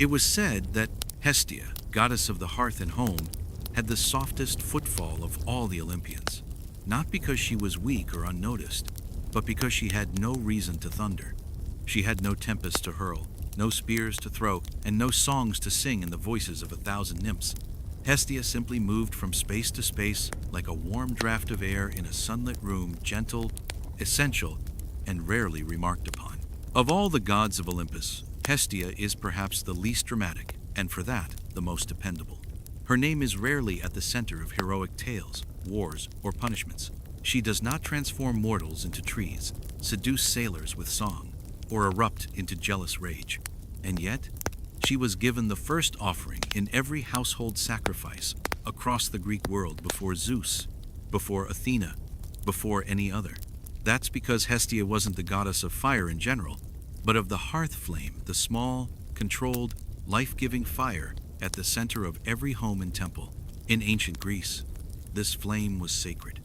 It was said that Hestia, goddess of the hearth and home, had the softest footfall of all the Olympians, not because she was weak or unnoticed, but because she had no reason to thunder. She had no tempest to hurl, no spears to throw, and no songs to sing in the voices of 1,000 nymphs. Hestia simply moved from space to space like a warm draft of air in a sunlit room, gentle, essential, and rarely remarked upon. Of all the gods of Olympus, Hestia is perhaps the least dramatic, and for that, the most dependable. Her name is rarely at the center of heroic tales, wars, or punishments. She does not transform mortals into trees, seduce sailors with song, or erupt into jealous rage. And yet, she was given the first offering in every household sacrifice across the Greek world before Zeus, before Athena, before any other. That's because Hestia wasn't the goddess of fire in general, but of the hearth flame, the small, controlled, life-giving fire at the center of every home and temple. In ancient Greece, this flame was sacred.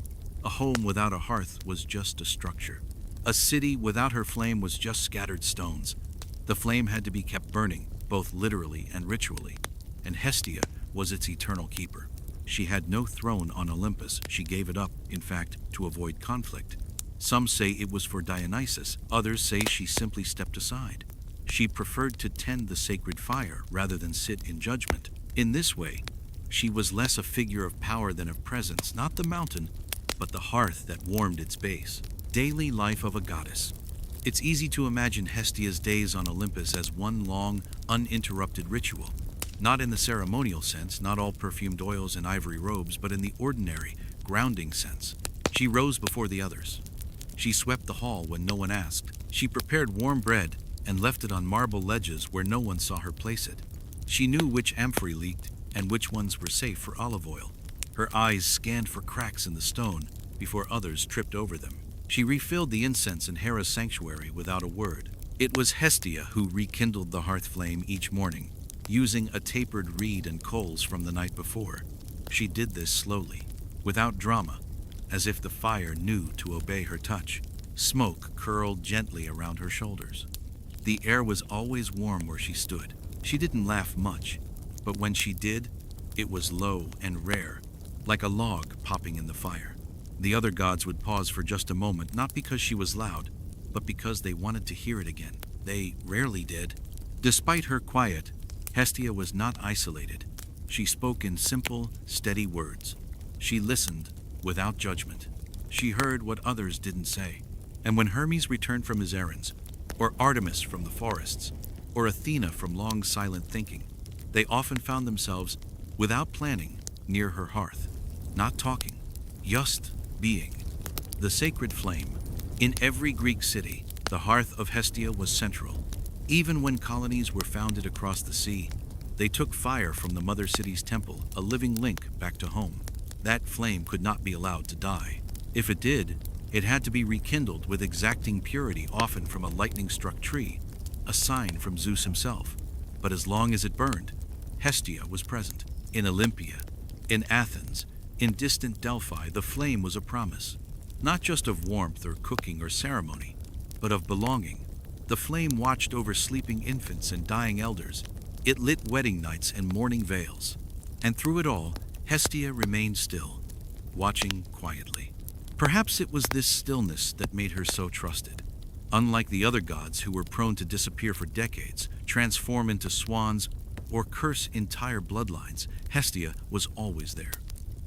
A home without a hearth was just a structure. A city without her flame was just scattered stones. The flame had to be kept burning, both literally and ritually, and Hestia was its eternal keeper. She had no throne on Olympus. She gave it up, in fact, to avoid conflict. Some say it was for Dionysus, others say she simply stepped aside. She preferred to tend the sacred fire rather than sit in judgment. In this way, she was less a figure of power than of presence, not the mountain, but the hearth that warmed its base. Daily life of a goddess. It's easy to imagine Hestia's days on Olympus as one long, uninterrupted ritual. Not in the ceremonial sense, not all perfumed oils and ivory robes, but in the ordinary, grounding sense. She rose before the others. She swept the hall when no one asked. She prepared warm bread and left it on marble ledges where no one saw her place it. She knew which amphorae leaked and which ones were safe for olive oil. Her eyes scanned for cracks in the stone before others tripped over them. She refilled the incense in Hera's sanctuary without a word. It was Hestia who rekindled the hearth flame each morning, using a tapered reed and coals from the night before. She did this slowly, without drama, as if the fire knew to obey her touch. Smoke curled gently around her shoulders. The air was always warm where she stood. She didn't laugh much, but when she did, it was low and rare, like a log popping in the fire. The other gods would pause for just a moment, not because she was loud, but because they wanted to hear it again. They rarely did. Despite her quiet, Hestia was not isolated. She spoke in simple, steady words. She listened without judgment. She heard what others didn't say. And when Hermes returned from his errands, or Artemis from the forests, or Athena from long silent thinking, they often found themselves, without planning, near her hearth, not talking, just being. The sacred flame. In every Greek city, the hearth of Hestia was central. Even when colonies were founded across the sea, they took fire from the mother city's temple, a living link back to home. That flame could not be allowed to die. If it did, it had to be rekindled with exacting purity, often from a lightning-struck tree, a sign from Zeus himself. But as long as it burned, Hestia was present. In Olympia, in Athens, in distant Delphi, the flame was a promise, not just of warmth or cooking or ceremony, but of belonging. The flame watched over sleeping infants and dying elders. It lit wedding nights and mourning veils. And through it all, Hestia remained still, watching quietly. Perhaps it was this stillness that made her so trusted. Unlike the other gods who were prone to disappear for decades, transform into swans, or curse entire bloodlines, Hestia was always there,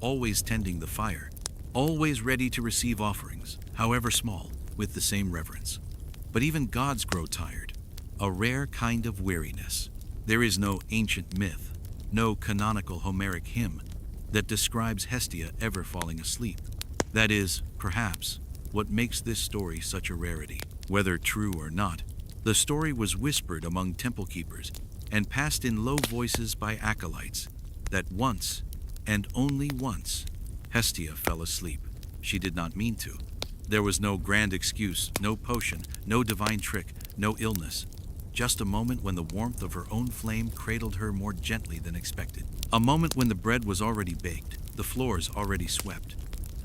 always tending the fire, always ready to receive offerings, however small, with the same reverence. But even gods grow tired, a rare kind of weariness. There is no ancient myth, no canonical Homeric hymn that describes Hestia ever falling asleep. That is, perhaps, what makes this story such a rarity. Whether true or not, the story was whispered among temple keepers and passed in low voices by acolytes that once, and only once, Hestia fell asleep. She did not mean to. There was no grand excuse, no potion, no divine trick, no illness. Just a moment when the warmth of her own flame cradled her more gently than expected. A moment when the bread was already baked, the floors already swept,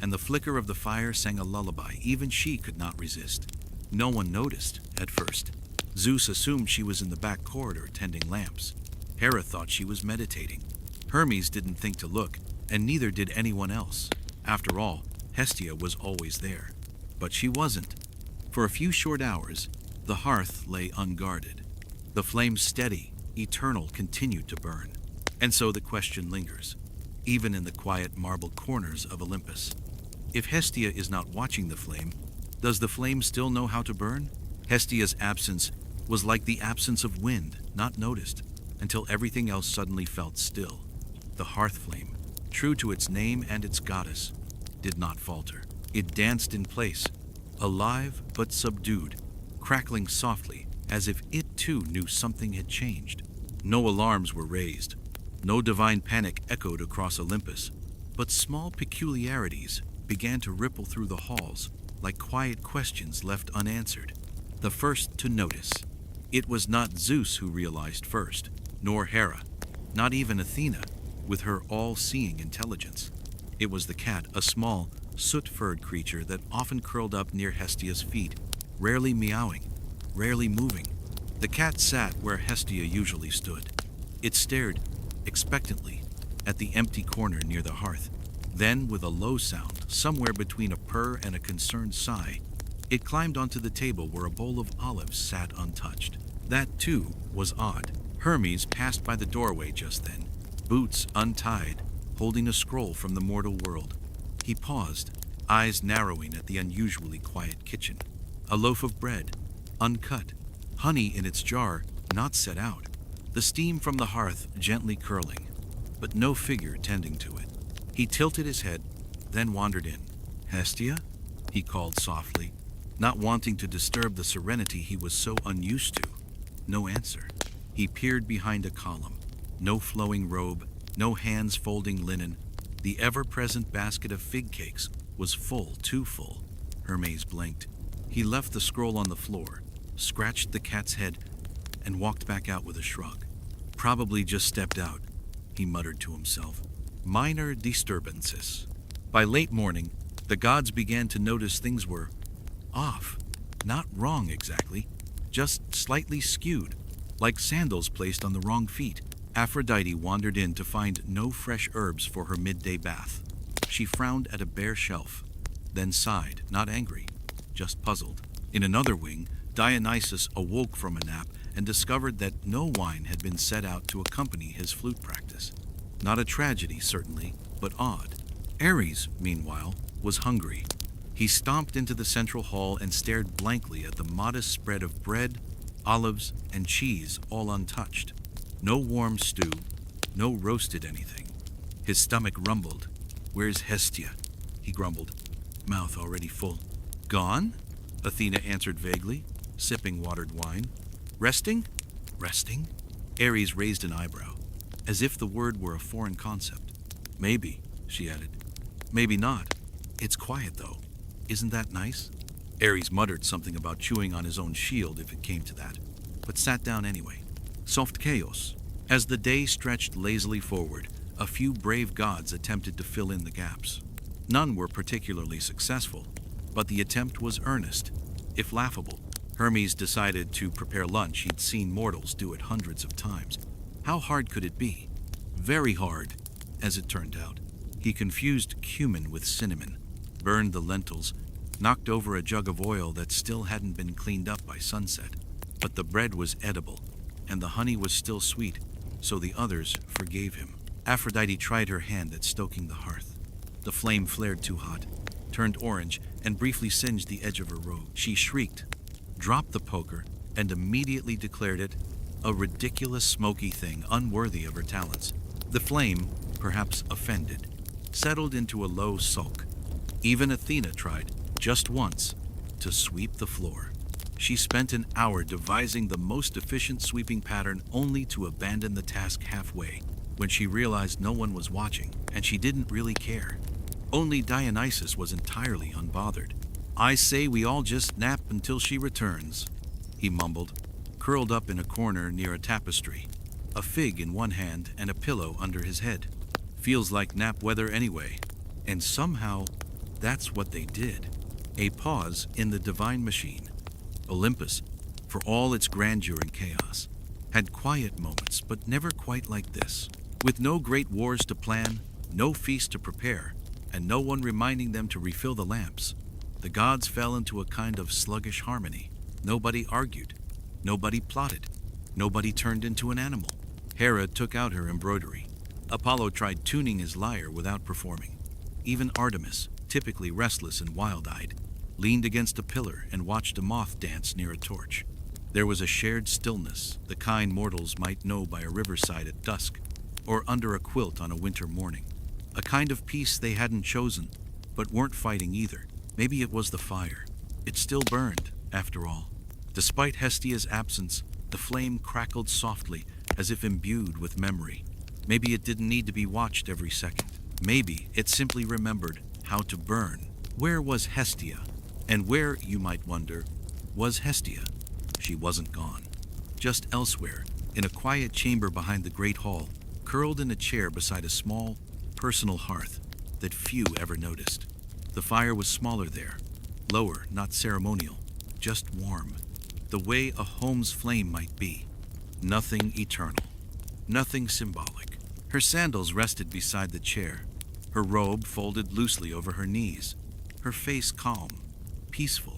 and the flicker of the fire sang a lullaby even she could not resist. No one noticed, at first. Zeus assumed she was in the back corridor tending lamps. Hera thought she was meditating. Hermes didn't think to look, and neither did anyone else. After all, Hestia was always there. But she wasn't. For a few short hours, the hearth lay unguarded. The flame steady, eternal, continued to burn. And so the question lingers, even in the quiet marble corners of Olympus. If Hestia is not watching the flame, does the flame still know how to burn? Hestia's absence was like the absence of wind, not noticed, until everything else suddenly felt still. The hearth flame, true to its name and its goddess, did not falter. It danced in place, alive but subdued, crackling softly as if it too knew something had changed. No alarms were raised. No divine panic echoed across Olympus, but small peculiarities began to ripple through the halls like quiet questions left unanswered. The first to notice. It was not Zeus who realized first, nor Hera, not even Athena, with her all-seeing intelligence. It was the cat, a small, soot-furred creature that often curled up near Hestia's feet, rarely meowing, rarely moving. The cat sat where Hestia usually stood. It stared, expectantly, at the empty corner near the hearth. Then, with a low sound, somewhere between a purr and a concerned sigh, it climbed onto the table where a bowl of olives sat untouched. That, too, was odd. Hermes passed by the doorway just then, boots untied, holding a scroll from the mortal world. He paused, eyes narrowing at the unusually quiet kitchen. A loaf of bread, uncut, honey in its jar, not set out. The steam from the hearth gently curling, but no figure tending to it. He tilted his head, then wandered in. "Hestia?" he called softly, not wanting to disturb the serenity he was so unused to. No answer. He peered behind a column. No flowing robe, no hands folding linen. The ever-present basket of fig cakes was full, too full. Hermes blinked. He left the scroll on the floor, scratched the cat's head, and walked back out with a shrug. "Probably just stepped out," he muttered to himself. Minor disturbances. By late morning, the gods began to notice things were off. Not wrong exactly, just slightly skewed, like sandals placed on the wrong feet. Aphrodite wandered in to find no fresh herbs for her midday bath. She frowned at a bare shelf, then sighed, not angry, just puzzled. In another wing, Dionysus awoke from a nap and discovered that no wine had been set out to accompany his flute practice. Not a tragedy, certainly, but odd. Ares, meanwhile, was hungry. He stomped into the central hall and stared blankly at the modest spread of bread, olives, and cheese, all untouched. No warm stew, no roasted anything. His stomach rumbled. "Where's Hestia?" he grumbled, mouth already full. "Gone?" Athena answered vaguely, sipping watered wine. "Resting?" "Resting?" Ares raised an eyebrow, as if the word were a foreign concept. "Maybe," she added. "Maybe not. It's quiet, though. Isn't that nice?" Ares muttered something about chewing on his own shield if it came to that, but sat down anyway. Soft chaos. As the day stretched lazily forward, a few brave gods attempted to fill in the gaps. None were particularly successful, but the attempt was earnest, if laughable. Hermes decided to prepare lunch he'd seen mortals do it hundreds of times. How hard could it be? Very hard, as it turned out. He confused cumin with cinnamon, burned the lentils, knocked over a jug of oil that still hadn't been cleaned up by sunset. But the bread was edible, and the honey was still sweet, so the others forgave him. Aphrodite tried her hand at stoking the hearth. The flame flared too hot, turned orange, and briefly singed the edge of her robe. She shrieked, dropped the poker, and immediately declared it a ridiculous smoky thing unworthy of her talents. The flame, perhaps offended, settled into a low sulk. Even Athena tried, just once, to sweep the floor. She spent an hour devising the most efficient sweeping pattern only to abandon the task halfway, when she realized no one was watching, and she didn't really care. Only Dionysus was entirely unbothered. "I say we all just nap until she returns," he mumbled, curled up in a corner near a tapestry, a fig in one hand and a pillow under his head. "Feels like nap weather anyway." And somehow, that's what they did. A pause in the divine machine. Olympus, for all its grandeur and chaos, had quiet moments, but never quite like this. With no great wars to plan, no feast to prepare, and no one reminding them to refill the lamps, the gods fell into a kind of sluggish harmony. Nobody argued, nobody plotted, nobody turned into an animal. Hera took out her embroidery. Apollo tried tuning his lyre without performing. Even Artemis, typically restless and wild-eyed, leaned against a pillar and watched a moth dance near a torch. There was a shared stillness, the kind mortals might know by a riverside at dusk, or under a quilt on a winter morning. A kind of peace they hadn't chosen, but weren't fighting either. Maybe it was the fire. It still burned, after all. Despite Hestia's absence, the flame crackled softly, as if imbued with memory. Maybe it didn't need to be watched every second. Maybe it simply remembered how to burn. Where was Hestia? And where, you might wonder, was Hestia? She wasn't gone. Just elsewhere, in a quiet chamber behind the great hall, curled in a chair beside a small, personal hearth that few ever noticed. The fire was smaller there, lower, not ceremonial, just warm, the way a home's flame might be. Nothing eternal, nothing symbolic. Her sandals rested beside the chair, her robe folded loosely over her knees, her face calm, peaceful,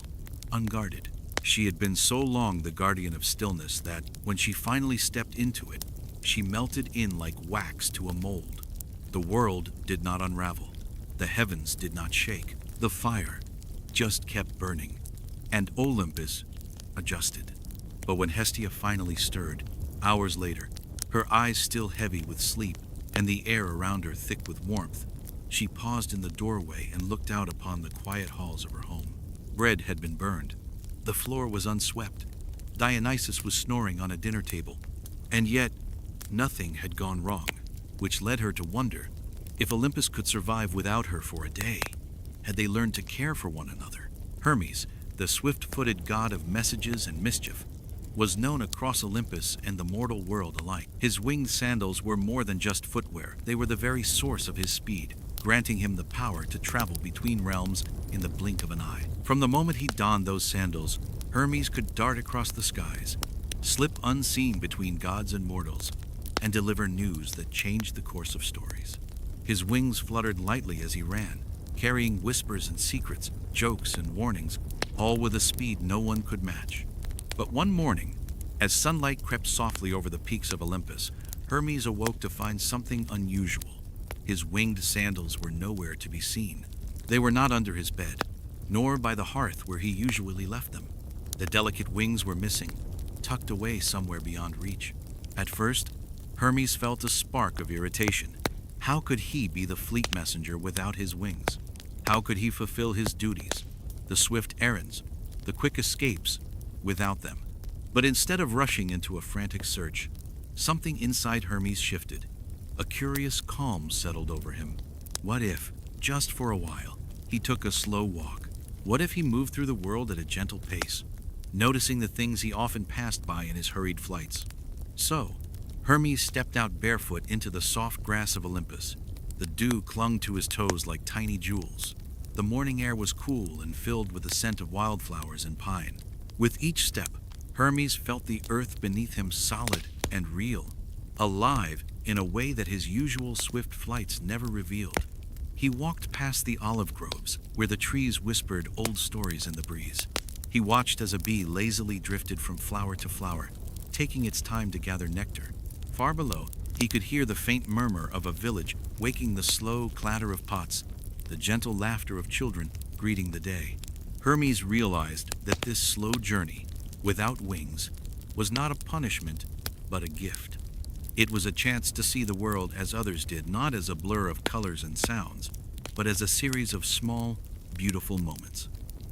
unguarded. She had been so long the guardian of stillness that, when she finally stepped into it, she melted in like wax to a mold. The world did not unravel. The heavens did not shake. The fire just kept burning, and Olympus adjusted. But when Hestia finally stirred, hours later, her eyes still heavy with sleep and the air around her thick with warmth, she paused in the doorway and looked out upon the quiet halls of her home. Bread had been burned. The floor was unswept. Dionysus was snoring on a dinner table. And yet, nothing had gone wrong, which led her to wonder if Olympus could survive without her for a day. Had they learned to care for one another? Hermes, the swift-footed god of messages and mischief, was known across Olympus and the mortal world alike. His winged sandals were more than just footwear. They were the very source of his speed, granting him the power to travel between realms in the blink of an eye. From the moment he donned those sandals, Hermes could dart across the skies, slip unseen between gods and mortals, and deliver news that changed the course of stories. His wings fluttered lightly as he ran, carrying whispers and secrets, jokes and warnings, all with a speed no one could match. But one morning, as sunlight crept softly over the peaks of Olympus, Hermes awoke to find something unusual. His winged sandals were nowhere to be seen. They were not under his bed, nor by the hearth where he usually left them. The delicate wings were missing, tucked away somewhere beyond reach. At first, Hermes felt a spark of irritation. How could he be the fleet messenger without his wings? How could he fulfill his duties, the swift errands, the quick escapes, without them? But instead of rushing into a frantic search, something inside Hermes shifted. A curious calm settled over him. What if, just for a while, he took a slow walk? What if he moved through the world at a gentle pace, noticing the things he often passed by in his hurried flights? So, Hermes stepped out barefoot into the soft grass of Olympus. The dew clung to his toes like tiny jewels. The morning air was cool and filled with the scent of wildflowers and pine. With each step, Hermes felt the earth beneath him solid and real, alive in a way that his usual swift flights never revealed. He walked past the olive groves, where the trees whispered old stories in the breeze. He watched as a bee lazily drifted from flower to flower, taking its time to gather nectar. Far below, he could hear the faint murmur of a village waking the slow clatter of pots, the gentle laughter of children greeting the day. Hermes realized that this slow journey, without wings, was not a punishment, but a gift. It was a chance to see the world as others did, not as a blur of colors and sounds, but as a series of small, beautiful moments.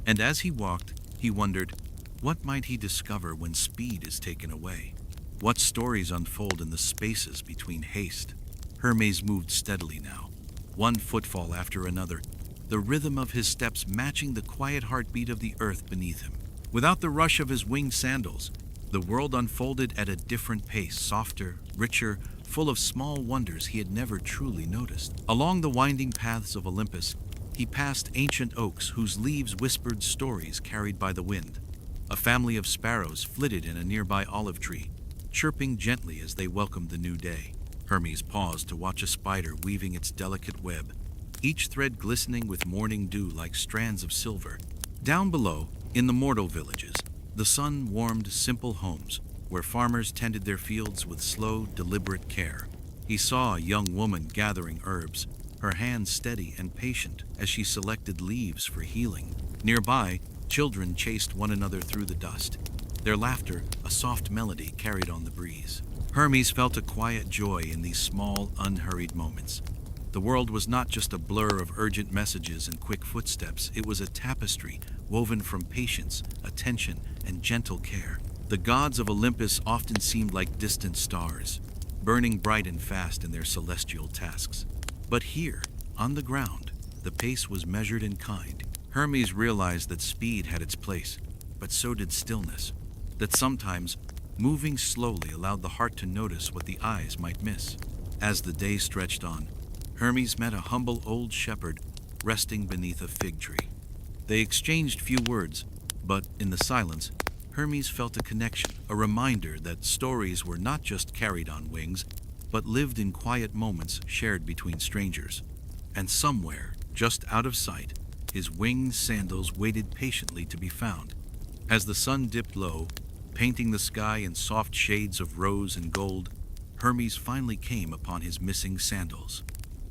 And as he walked, he wondered, what might he discover when speed is taken away? What stories unfold in the spaces between haste? Hermes moved steadily now, one footfall after another, the rhythm of his steps matching the quiet heartbeat of the earth beneath him. Without the rush of his winged sandals, the world unfolded at a different pace, softer, richer, full of small wonders he had never truly noticed. Along the winding paths of Olympus, he passed ancient oaks whose leaves whispered stories carried by the wind. A family of sparrows flitted in a nearby olive tree, chirping gently as they welcomed the new day. Hermes paused to watch a spider weaving its delicate web, each thread glistening with morning dew like strands of silver. Down below, in the mortal villages, the sun warmed simple homes, where farmers tended their fields with slow, deliberate care. He saw a young woman gathering herbs, her hands steady and patient as she selected leaves for healing. Nearby, children chased one another through the dust, their laughter a soft melody carried on the breeze. Hermes felt a quiet joy in these small, unhurried moments. The world was not just a blur of urgent messages and quick footsteps, it was a tapestry woven from patience, attention, and gentle care. The gods of Olympus often seemed like distant stars, burning bright and fast in their celestial tasks. But here, on the ground, the pace was measured and kind. Hermes realized that speed had its place, but so did stillness. That sometimes, moving slowly allowed the heart to notice what the eyes might miss. As the day stretched on, Hermes met a humble old shepherd resting beneath a fig tree. They exchanged few words, but in the silence, Hermes felt a connection, a reminder that stories were not just carried on wings, but lived in quiet moments shared between strangers. And somewhere, just out of sight, his winged sandals waited patiently to be found. As the sun dipped low, painting the sky in soft shades of rose and gold, Hermes finally came upon his missing sandals.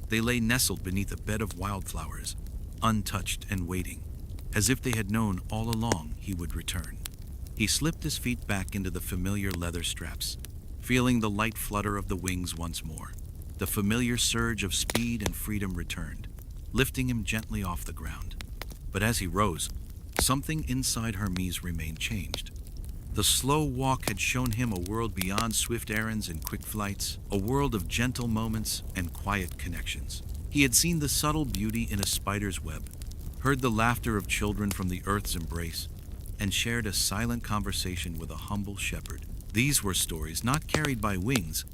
They lay nestled beneath a bed of wildflowers, untouched and waiting, as if they had known all along he would return. He slipped his feet back into the familiar leather straps, feeling the light flutter of the wings once more. The familiar surge of speed and freedom returned, lifting him gently off the ground. But as he rose, something inside Hermes remained changed. The slow walk had shown him a world beyond swift errands and quick flights, a world of gentle moments and quiet connections. He had seen the subtle beauty in a spider's web, heard the laughter of children from the earth's embrace, and shared a silent conversation with a humble shepherd. These were stories not carried by wings,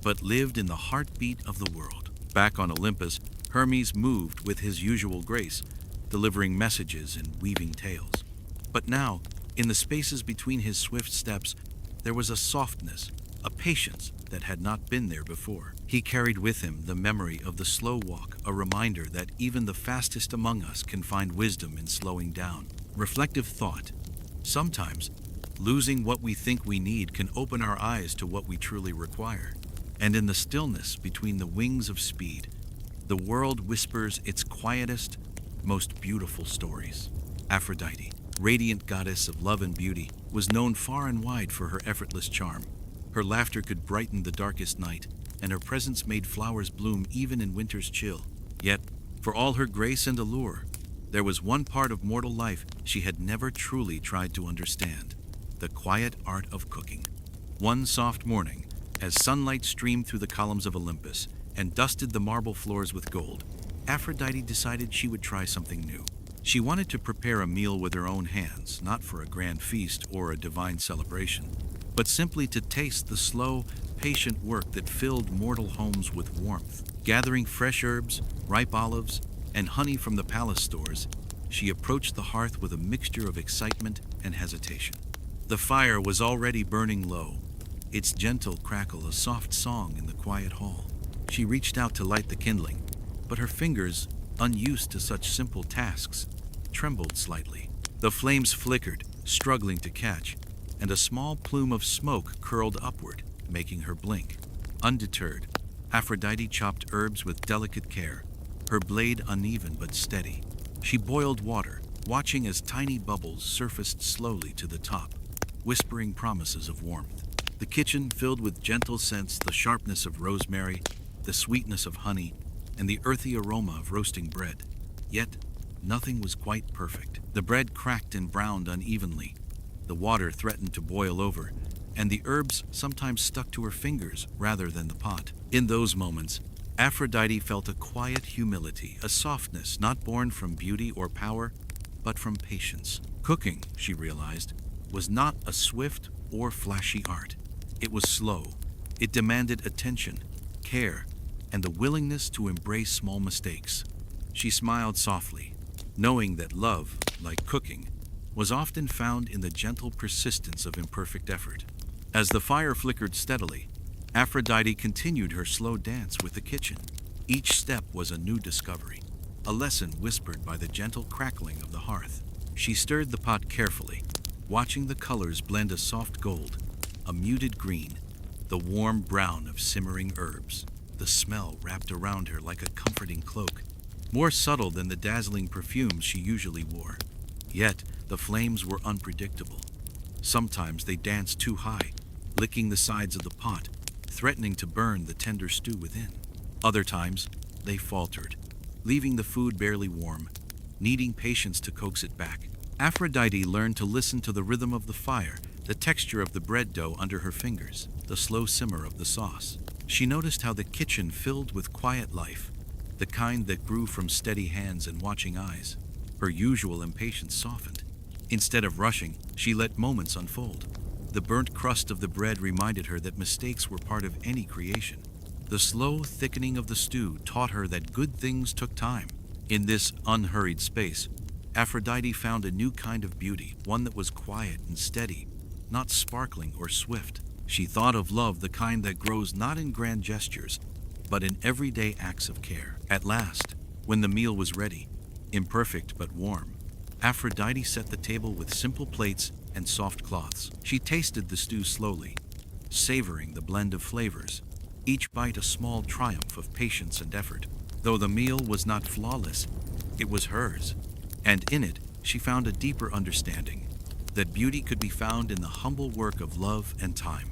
but lived in the heartbeat of the world. Back on Olympus, Hermes moved with his usual grace, delivering messages and weaving tales. But now, in the spaces between his swift steps, there was a softness, a patience that had not been there before. He carried with him the memory of the slow walk, a reminder that even the fastest among us can find wisdom in slowing down. Reflective thought. Sometimes, losing what we think we need can open our eyes to what we truly require. And in the stillness between the wings of speed, the world whispers its quietest, most beautiful stories. Aphrodite, radiant goddess of love and beauty, was known far and wide for her effortless charm. Her laughter could brighten the darkest night, and her presence made flowers bloom even in winter's chill. Yet, for all her grace and allure, there was one part of mortal life she had never truly tried to understand: the quiet art of cooking. One soft morning, as sunlight streamed through the columns of Olympus and dusted the marble floors with gold, Aphrodite decided she would try something new. She wanted to prepare a meal with her own hands, not for a grand feast or a divine celebration, but simply to taste the slow, patient work that filled mortal homes with warmth. Gathering fresh herbs, ripe olives, and honey from the palace stores, she approached the hearth with a mixture of excitement and hesitation. The fire was already burning low, its gentle crackle a soft song in the quiet hall. She reached out to light the kindling, but her fingers, unused to such simple tasks, trembled slightly. The flames flickered, struggling to catch, and a small plume of smoke curled upward, making her blink. Undeterred, Aphrodite chopped herbs with delicate care, her blade uneven but steady. She boiled water, watching as tiny bubbles surfaced slowly to the top, whispering promises of warmth. The kitchen filled with gentle scents, the sharpness of rosemary, the sweetness of honey, and the earthy aroma of roasting bread. Yet, nothing was quite perfect. The bread cracked and browned unevenly, the water threatened to boil over, and the herbs sometimes stuck to her fingers rather than the pot. In those moments, Aphrodite felt a quiet humility, a softness not born from beauty or power, but from patience. Cooking, she realized, was not a swift or flashy art. It was slow. It demanded attention, care, and the willingness to embrace small mistakes. She smiled softly, knowing that love, like cooking, was often found in the gentle persistence of imperfect effort. As the fire flickered steadily, Aphrodite continued her slow dance with the kitchen. Each step was a new discovery, a lesson whispered by the gentle crackling of the hearth. She stirred the pot carefully, watching the colors blend: a soft gold, a muted green, the warm brown of simmering herbs. The smell wrapped around her like a comforting cloak, more subtle than the dazzling perfumes she usually wore. Yet, the flames were unpredictable. Sometimes they danced too high, licking the sides of the pot, threatening to burn the tender stew within. Other times, they faltered, leaving the food barely warm, needing patience to coax it back. Aphrodite learned to listen to the rhythm of the fire, the texture of the bread dough under her fingers, the slow simmer of the sauce. She noticed how the kitchen filled with quiet life, the kind that grew from steady hands and watching eyes. Her usual impatience softened. Instead of rushing, she let moments unfold. The burnt crust of the bread reminded her that mistakes were part of any creation. The slow thickening of the stew taught her that good things took time. In this unhurried space, Aphrodite found a new kind of beauty, one that was quiet and steady, not sparkling or swift. She thought of love, the kind that grows not in grand gestures, but in everyday acts of care. At last, when the meal was ready, imperfect but warm, Aphrodite set the table with simple plates and soft cloths. She tasted the stew slowly, savoring the blend of flavors, each bite a small triumph of patience and effort. Though the meal was not flawless, it was hers, and in it she found a deeper understanding that beauty could be found in the humble work of love and time.